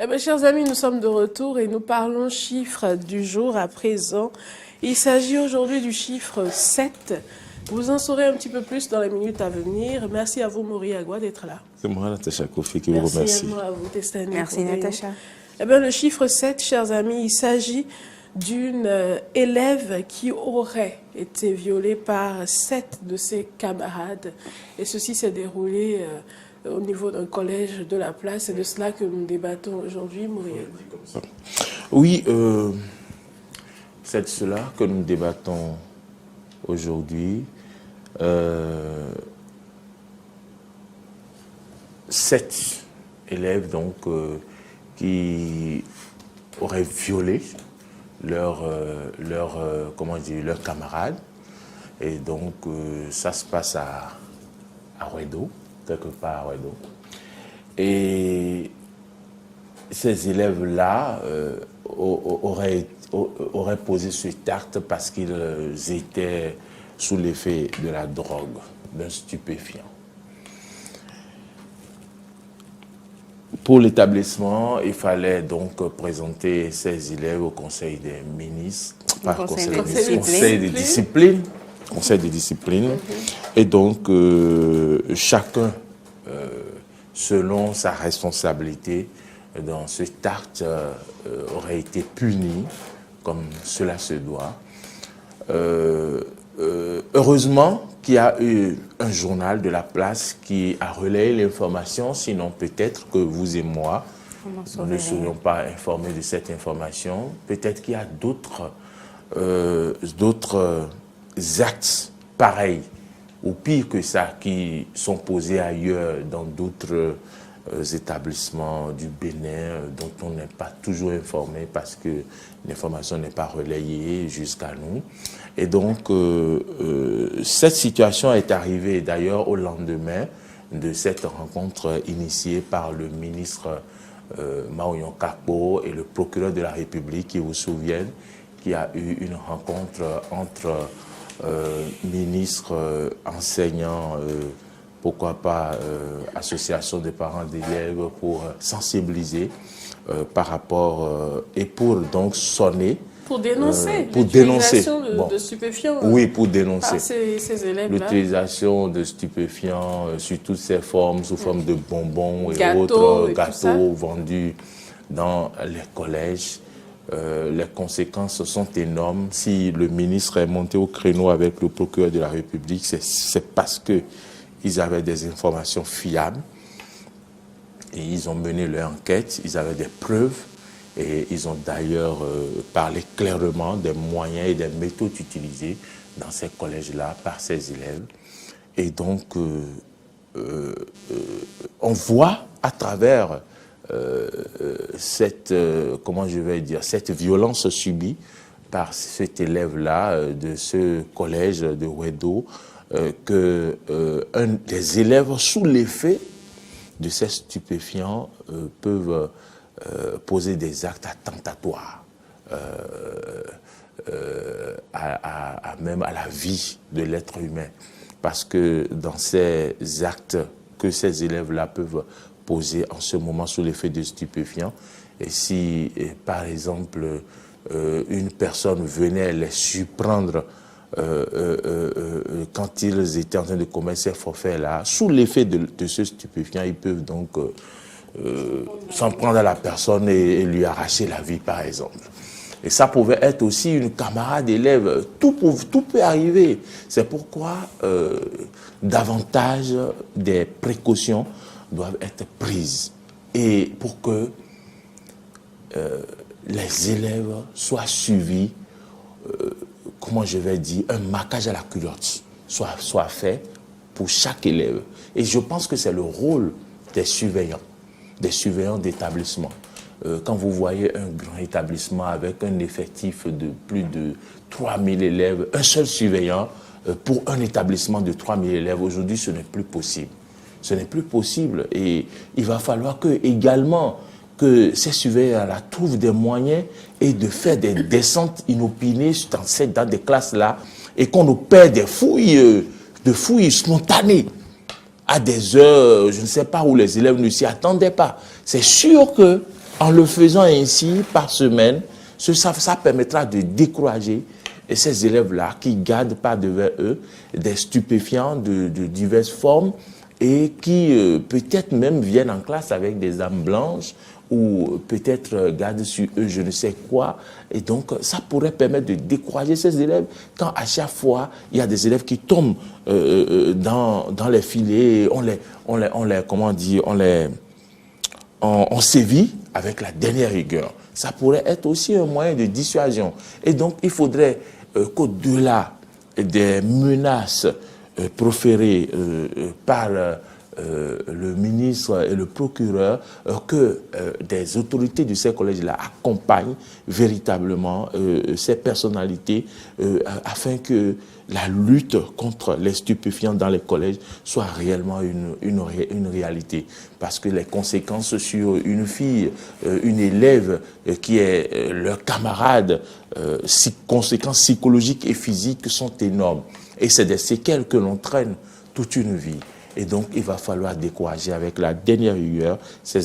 Eh bien, chers amis, nous sommes de retour et nous parlons chiffres du jour à présent. Il s'agit aujourd'hui du chiffre 7. Vous en saurez un petit peu plus dans les minutes à venir. Merci à vous, Maury Agua, d'être là. C'est moi, Natacha Kofi, qui vous remercie. Merci également à vous, Testani. Merci, Natacha. Eh bien, le chiffre 7, chers amis, il s'agit d'une élève qui aurait été violée par 7 de ses camarades. Et ceci s'est déroulé au niveau d'un collège de la place. C'est de cela que nous débattons aujourd'hui, Muriel. Oui, c'est de cela que nous débattons aujourd'hui. 7 élèves donc qui auraient violé leurs camarades. Et donc, ça se passe à Ouedo, quelque part à Ouedo. Et ces élèves-là auraient posé cet acte parce qu'ils étaient sous l'effet de la drogue, d'un stupéfiant. Pour l'établissement, il fallait donc présenter ces élèves au Conseil des ministres, Conseil de discipline. Et donc, chacun, selon sa responsabilité dans cet acte, aurait été puni comme cela se doit. Heureusement qu'il y a eu un journal de la place qui a relayé l'information, sinon peut-être que vous et moi, nous ne serions pas informés de cette information. Peut-être qu'il y a d'autres actes pareils ou pire que ça qui sont posés ailleurs dans d'autres établissements du Bénin dont on n'est pas toujours informé parce que l'information n'est pas relayée jusqu'à nous. Et donc, cette situation est arrivée d'ailleurs au lendemain de cette rencontre initiée par le ministre Maoyon Kakpo et le procureur de la République, qui vous souviennent, qu'il y a eu une rencontre entre ministres, enseignants, pourquoi pas association de parents d'élèves pour sensibiliser par rapport et pour donc sonner. Pour dénoncer l'utilisation de stupéfiants. Oui, pour dénoncer ces élèves-là. L'utilisation de stupéfiants sous toutes ses formes, sous forme de bonbons et gâteaux, autres gâteaux vendus dans les collèges. Les conséquences sont énormes. Si le ministre est monté au créneau avec le procureur de la République, c'est parce qu'ils avaient des informations fiables et ils ont mené leur enquête, ils avaient des preuves. Et ils ont d'ailleurs parlé clairement des moyens et des méthodes utilisées dans ces collèges-là par ces élèves. Et donc, on voit à travers cette violence subie par cet élève-là de ce collège de Ouedo, que des élèves sous l'effet de ces stupéfiants peuvent poser des actes attentatoires même à la vie de l'être humain. Parce que dans ces actes que ces élèves-là peuvent poser en ce moment sous l'effet de stupéfiants, et si, par exemple, une personne venait les surprendre quand ils étaient en train de commettre ces forfaits-là, sous l'effet de ce stupéfiant, ils peuvent donc s'en prendre à la personne et lui arracher la vie, par exemple. Et ça pouvait être aussi une camarade élève. Tout peut arriver. C'est pourquoi davantage des précautions doivent être prises. Et pour que les élèves soient suivis, un marquage à la culotte soit fait pour chaque élève. Et je pense que c'est le rôle des surveillants d'établissement. Quand vous voyez un grand établissement avec un effectif de plus de 3000 élèves, un seul surveillant pour un établissement de 3000 élèves, aujourd'hui, ce n'est plus possible. Ce n'est plus possible et il va falloir également que ces surveillants-là trouvent des moyens et de faire des descentes inopinées dans des classes-là et qu'on opère des fouilles spontanées à des heures, je ne sais pas, où les élèves ne s'y attendaient pas. C'est sûr que En le faisant ainsi par semaine, ça permettra de décourager ces élèves-là qui gardent par devant eux des stupéfiants de diverses formes et qui peut-être même viennent en classe avec des âmes blanches ou peut-être gardent sur eux je ne sais quoi. Et donc, ça pourrait permettre de décourager ces élèves quand à chaque fois, il y a des élèves qui tombent dans les filets, on sévit avec la dernière rigueur. Ça pourrait être aussi un moyen de dissuasion. Et donc, il faudrait qu'au-delà des menaces proférées par le ministre et le procureur, que des autorités de ces collèges-là accompagnent véritablement ces personnalités afin que la lutte contre les stupéfiants dans les collèges soit réellement une réalité. Parce que les conséquences sur une fille, une élève qui est leur camarade, conséquences psychologiques et physiques sont énormes. Et c'est des séquelles que l'on traîne toute une vie. Et donc, il va falloir décourager avec la dernière rigueur ces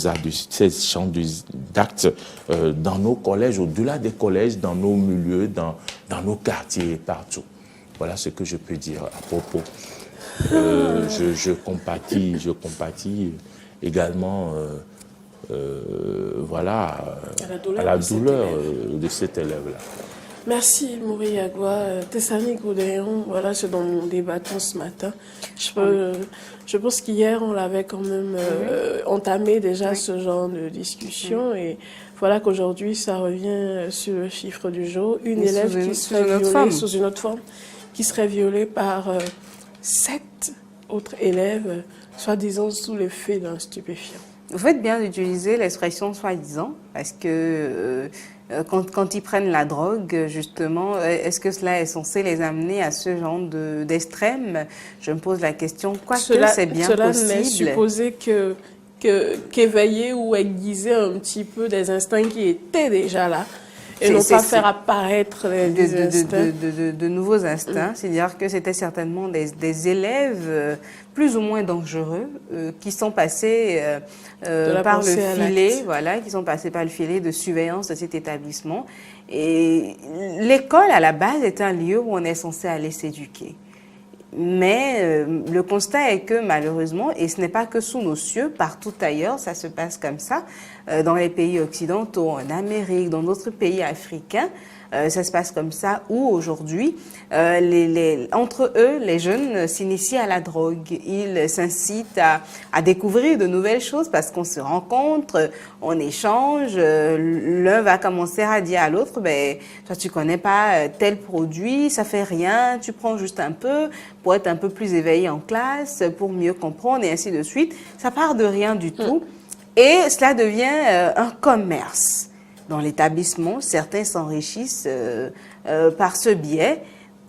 champs d'actes dans nos collèges, au-delà des collèges, dans nos milieux, dans nos quartiers, partout. Voilà ce que je peux dire à propos. Je compatis également voilà, à la douleur de cet élève-là. Merci Mouri Yagwa. Tessani Goudéon, voilà ce dont nous débattons ce matin. Je pense qu'hier, on l'avait quand même entamé déjà ce genre de discussion et voilà qu'aujourd'hui, ça revient sur le chiffre du jour. Une élève qui serait violée sous une autre forme, qui serait violée par 7 autres élèves, soi-disant sous l'effet d'un stupéfiant. Vous faites bien d'utiliser l'expression soi-disant, parce que quand ils prennent la drogue, justement, est-ce que cela est censé les amener à ce genre d'extrême? Je me pose la question, quoique c'est bien possible. Cela n'est supposé qu'éveiller ou aiguiser un petit peu des instincts qui étaient déjà là. Et non pas faire apparaître de nouveaux instincts. C'est-à-dire que c'était certainement des élèves plus ou moins dangereux qui sont passés par le filet, voilà, qui sont passés par le filet de surveillance de cet établissement. Et l'école, à la base, est un lieu où on est censé aller s'éduquer. Mais le constat est que malheureusement, et ce n'est pas que sous nos cieux, partout ailleurs, ça se passe comme ça, dans les pays occidentaux, en Amérique, dans d'autres pays africains, ça se passe comme ça, où aujourd'hui, entre eux, les jeunes s'initient à la drogue. Ils s'incitent à découvrir de nouvelles choses parce qu'on se rencontre, on échange. L'un va commencer à dire à l'autre, ben, toi, tu connais pas tel produit, ça fait rien, tu prends juste un peu pour être un peu plus éveillé en classe, pour mieux comprendre et ainsi de suite. Ça part de rien du tout. Et cela devient un commerce. Dans l'établissement, certains s'enrichissent par ce biais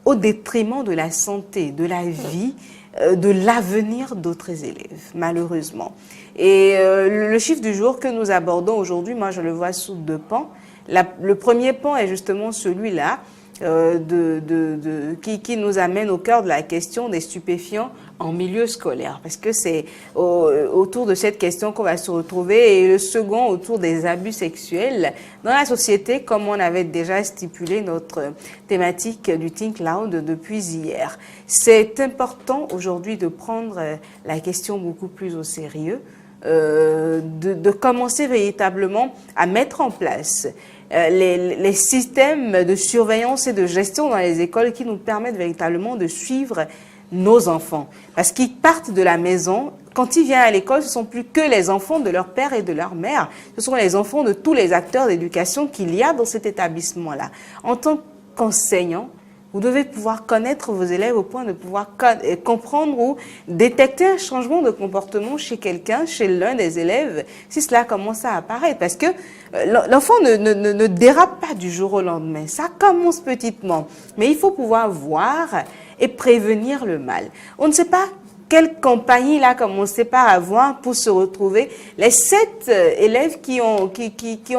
au détriment de la santé, de la vie, de l'avenir d'autres élèves, malheureusement. Et le chiffre du jour que nous abordons aujourd'hui, moi je le vois sous 2 pans. Le premier pan est justement celui-là qui nous amène au cœur de la question des stupéfiants en milieu scolaire, parce que c'est autour de cette question qu'on va se retrouver, et le second autour des abus sexuels dans la société, comme on avait déjà stipulé notre thématique du Think Loud depuis hier. C'est important aujourd'hui de prendre la question beaucoup plus au sérieux, de commencer véritablement à mettre en place les systèmes de surveillance et de gestion dans les écoles qui nous permettent véritablement de suivre nos enfants. Parce qu'ils partent de la maison, quand ils viennent à l'école, ce ne sont plus que les enfants de leur père et de leur mère. Ce sont les enfants de tous les acteurs d'éducation qu'il y a dans cet établissement-là. En tant qu'enseignant, vous devez pouvoir connaître vos élèves au point de pouvoir comprendre ou détecter un changement de comportement chez quelqu'un, chez l'un des élèves, si cela commence à apparaître. Parce que l'enfant ne dérape pas du jour au lendemain. Ça commence petitement. Mais il faut pouvoir voir et prévenir le mal. On ne sait pas quelle compagnie il a commencé par avoir pour se retrouver. Les 7 élèves qui ont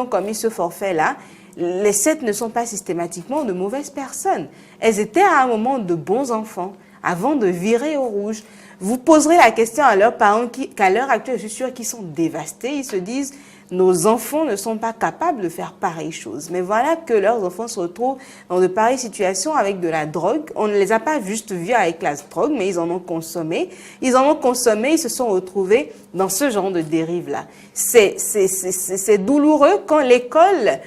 commis ce forfait-là, les 7 ne sont pas systématiquement de mauvaises personnes. Elles étaient à un moment de bons enfants, avant de virer au rouge. Vous poserez la question à leurs parents qu'à l'heure actuelle, je suis sûre qu'ils sont dévastés. Ils se disent, nos enfants ne sont pas capables de faire pareille chose. Mais voilà que leurs enfants se retrouvent dans de pareilles situations avec de la drogue. On ne les a pas juste vus avec la drogue, mais ils en ont consommé. Ils en ont consommé, ils se sont retrouvés dans ce genre de dérive-là. C'est douloureux quand l'école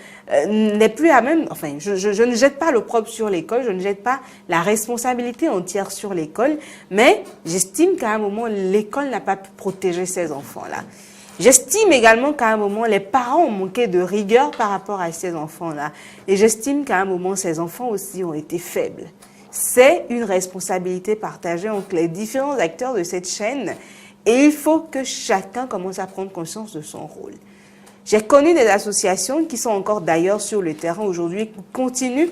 n'est plus à même, enfin, je ne jette pas l'opprobre sur l'école, je ne jette pas la responsabilité entière sur l'école, mais j'estime qu'à un moment, l'école n'a pas pu protéger ces enfants-là. J'estime également qu'à un moment, les parents ont manqué de rigueur par rapport à ces enfants-là. Et j'estime qu'à un moment, ces enfants aussi ont été faibles. C'est une responsabilité partagée entre les différents acteurs de cette chaîne et il faut que chacun commence à prendre conscience de son rôle. J'ai connu des associations qui sont encore d'ailleurs sur le terrain aujourd'hui, qui continuent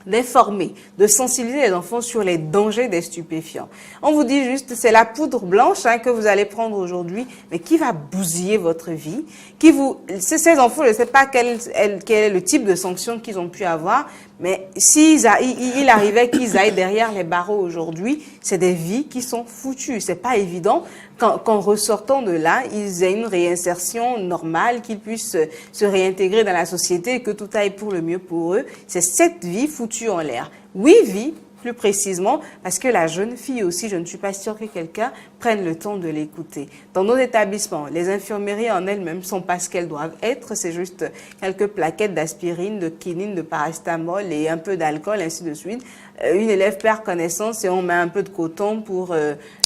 d'informer, de sensibiliser les enfants sur les dangers des stupéfiants. On vous dit juste, c'est la poudre blanche que vous allez prendre aujourd'hui, mais qui va bousiller votre vie, ces enfants, je ne sais pas quel est le type de sanction qu'ils ont pu avoir, mais s'il arrivait qu'ils aillent derrière les barreaux aujourd'hui, c'est des vies qui sont foutues. C'est pas évident qu'en ressortant de là, ils aient une réinsertion normale, qu'ils puissent se réintégrer dans la société et que tout aille pour le mieux pour eux. C'est cette vie foutue en l'air. Oui, vie, plus précisément, parce que la jeune fille aussi, je ne suis pas sûre que quelqu'un prenne le temps de l'écouter. Dans nos établissements, les infirmeries en elles-mêmes ne sont pas ce qu'elles doivent être, c'est juste quelques plaquettes d'aspirine, de quinine, de paracétamol et un peu d'alcool, ainsi de suite. Une élève perd connaissance et on met un peu de coton pour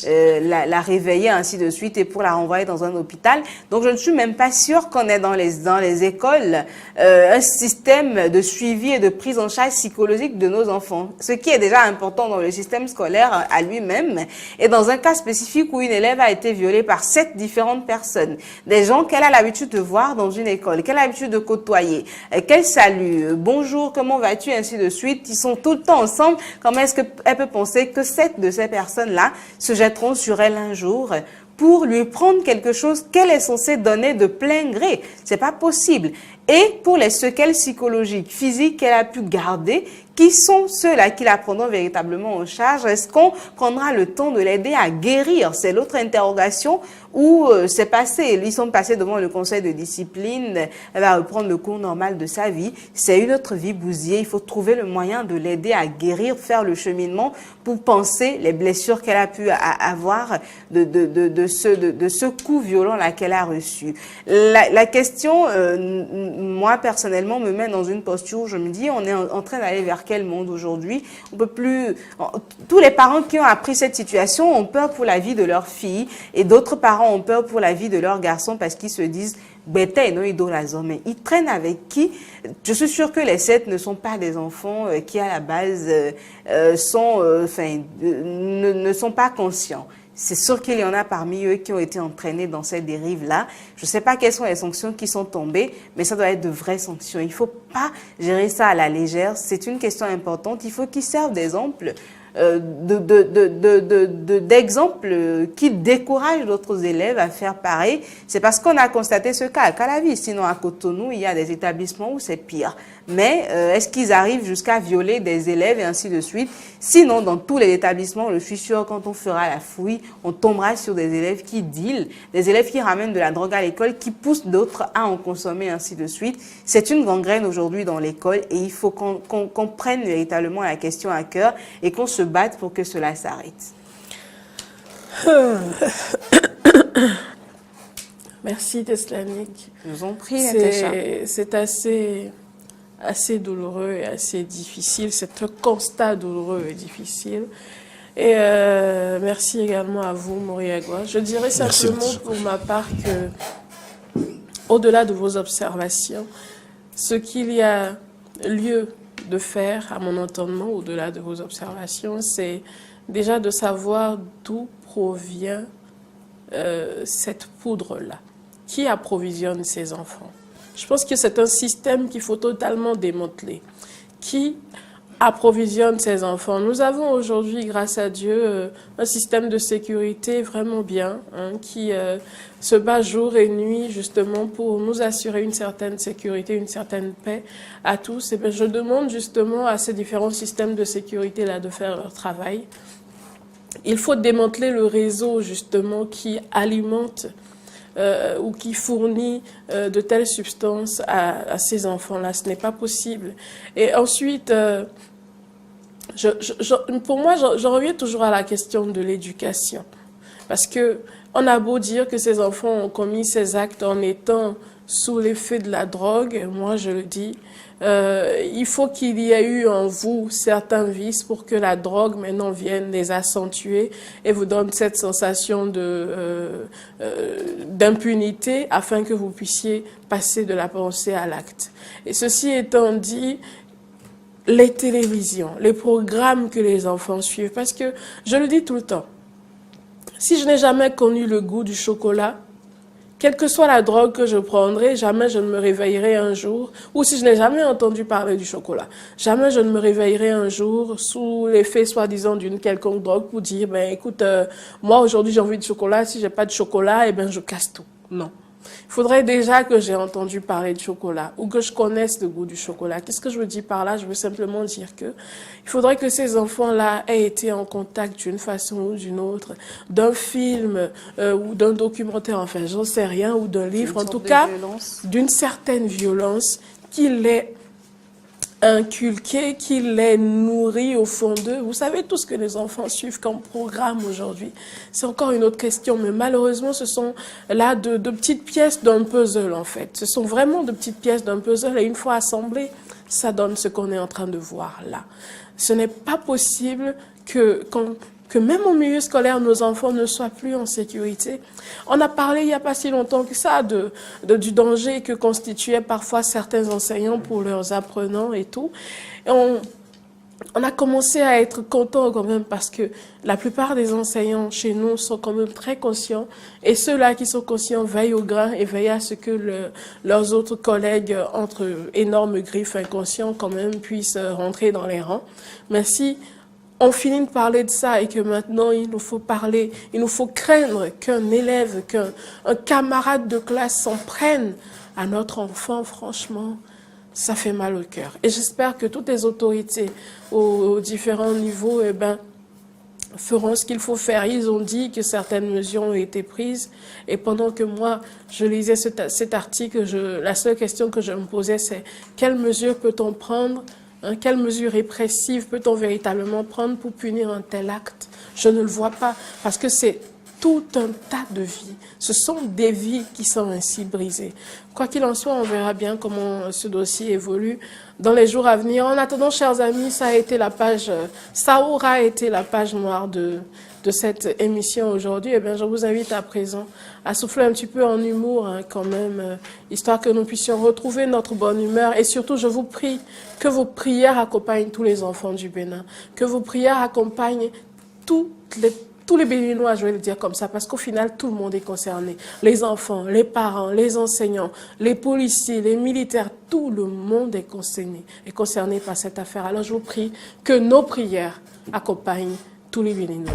la réveiller, ainsi de suite, et pour la renvoyer dans un hôpital. Donc, je ne suis même pas sûre qu'on ait dans les écoles un système de suivi et de prise en charge psychologique de nos enfants. Ce qui est déjà important dans le système scolaire à lui-même. Et dans un cas spécifique où une élève a été violée par 7 différentes personnes, des gens qu'elle a l'habitude de voir dans une école, qu'elle a l'habitude de côtoyer, qu'elle salue, bonjour, comment vas-tu, ainsi de suite, ils sont tout le temps ensemble. Comment est-ce qu'elle peut penser que 7 de ces personnes-là se jetteront sur elle un jour pour lui prendre quelque chose qu'elle est censée donner de plein gré? C'est pas possible. Et pour les séquelles psychologiques, physiques qu'elle a pu garder, qui sont ceux-là qui la prendront véritablement en charge? Est-ce qu'on prendra le temps de l'aider à guérir? C'est l'autre interrogation où c'est passé. Ils sont passés devant le conseil de discipline, elle va reprendre le cours normal de sa vie. C'est une autre vie bousillée. Il faut trouver le moyen de l'aider à guérir, faire le cheminement pour penser les blessures qu'elle a pu avoir de ce coup violent-là qu'elle a reçu. La question, moi personnellement, me met dans une posture où je me dis, on est en train d'aller vers quel monde aujourd'hui? On peut plus. Tous les parents qui ont appris cette situation ont peur pour la vie de leur fille et d'autres parents ont peur pour la vie de leur garçon parce qu'ils se disent mais ils traînent avec qui? Je suis sûre que les 7 ne sont pas des enfants qui à la base ne sont pas conscients. C'est sûr qu'il y en a parmi eux qui ont été entraînés dans cette dérive-là. Je ne sais pas quelles sont les sanctions qui sont tombées, mais ça doit être de vraies sanctions. Il ne faut pas gérer ça à la légère. C'est une question importante. Il faut qu'ils servent d'exemple. D'exemples qui découragent d'autres élèves à faire pareil. C'est parce qu'on a constaté ce cas à Calavi. Sinon, à Cotonou, il y a des établissements où c'est pire. Mais est-ce qu'ils arrivent jusqu'à violer des élèves et ainsi de suite? Sinon, dans tous les établissements, je suis sûre, quand on fera la fouille, on tombera sur des élèves qui dealent, des élèves qui ramènent de la drogue à l'école, qui poussent d'autres à en consommer, ainsi de suite. C'est une gangrène aujourd'hui dans l'école et il faut qu'on prenne véritablement la question à cœur et qu'on se batte pour que cela s'arrête. Merci Teslanik. Je vous en prie, Natacha. C'est assez douloureux et assez difficile. C'est un constat douloureux et difficile. Et merci également à vous, Moriagua. Je dirais simplement pour ma part que, au-delà de vos observations, ce qu'il y a lieu de faire, à mon entendement, au-delà de vos observations, c'est déjà de savoir d'où provient cette poudre-là. Qui approvisionne ces enfants? Je pense que c'est un système qu'il faut totalement démanteler. Qui approvisionne ces enfants? Nous avons aujourd'hui, grâce à Dieu, un système de sécurité vraiment bien, qui se bat jour et nuit justement pour nous assurer une certaine sécurité, une certaine paix à tous. Et bien, je demande justement à ces différents systèmes de sécurité-là de faire leur travail. Il faut démanteler le réseau justement qui alimente ou qui fournit de telles substances à ces enfants-là. Ce n'est pas possible. Et ensuite, pour moi, je reviens toujours à la question de l'éducation. Parce que on a beau dire que ces enfants ont commis ces actes en étant sous l'effet de la drogue, moi je le dis, il faut qu'il y ait eu en vous certains vices pour que la drogue maintenant vienne les accentuer et vous donne cette sensation d'impunité afin que vous puissiez passer de la pensée à l'acte. Et ceci étant dit, les télévisions, les programmes que les enfants suivent, parce que je le dis tout le temps, si je n'ai jamais connu le goût du chocolat, quelle que soit la drogue que je prendrai, jamais je ne me réveillerai un jour, ou si je n'ai jamais entendu parler du chocolat, jamais je ne me réveillerai un jour sous l'effet soi-disant d'une quelconque drogue pour dire, ben écoute, moi aujourd'hui j'ai envie de chocolat, si j'ai pas de chocolat, eh ben je casse tout. Non. Il faudrait déjà que j'ai entendu parler de chocolat ou que je connaisse le goût du chocolat. Qu'est-ce que je veux dire par là? Je veux simplement dire que il faudrait que ces enfants-là aient été en contact d'une façon ou d'une autre, d'un film ou d'un documentaire, enfin j'en sais rien, ou d'un livre, en tout cas d'une certaine violence qui les inculqué, qui les nourrit au fond d'eux. Vous savez tout ce que les enfants suivent comme programme aujourd'hui. C'est encore une autre question, mais malheureusement, ce sont là de petites pièces d'un puzzle, en fait. Ce sont vraiment de petites pièces d'un puzzle, et une fois assemblées, ça donne ce qu'on est en train de voir là. Ce n'est pas possible que même au milieu scolaire, nos enfants ne soient plus en sécurité. On a parlé il n'y a pas si longtemps que ça du danger que constituaient parfois certains enseignants pour leurs apprenants et tout. Et on a commencé à être contents quand même parce que la plupart des enseignants chez nous sont quand même très conscients, et ceux-là qui sont conscients veillent au grain et veillent à ce que leurs autres collègues, entre énormes griffes inconscients quand même, puissent rentrer dans les rangs. Mais si on finit de parler de ça et que maintenant il nous faut craindre qu'un élève, qu'un camarade de classe s'en prenne à notre enfant, franchement, ça fait mal au cœur. Et j'espère que toutes les autorités aux différents niveaux, feront ce qu'il faut faire. Ils ont dit que certaines mesures ont été prises, et pendant que moi, je lisais cet article, la seule question que je me posais, c'est quelles mesures peut-on prendre? Quelles mesures répressives peut-on véritablement prendre pour punir un tel acte? Je ne le vois pas, parce que c'est tout un tas de vies. Ce sont des vies qui sont ainsi brisées. Quoi qu'il en soit, on verra bien comment ce dossier évolue dans les jours à venir. En attendant, chers amis, ça aura été la page noire de cette émission aujourd'hui. Eh bien, je vous invite à présent à souffler un petit peu en humour, quand même, histoire que nous puissions retrouver notre bonne humeur. Et surtout, je vous prie que vos prières accompagnent tous les enfants du Bénin, que vos prières accompagnent tous les Béninois, je vais le dire comme ça, parce qu'au final, tout le monde est concerné. Les enfants, les parents, les enseignants, les policiers, les militaires, tout le monde est concerné par cette affaire. Alors, je vous prie que nos prières accompagnent tous les Béninois.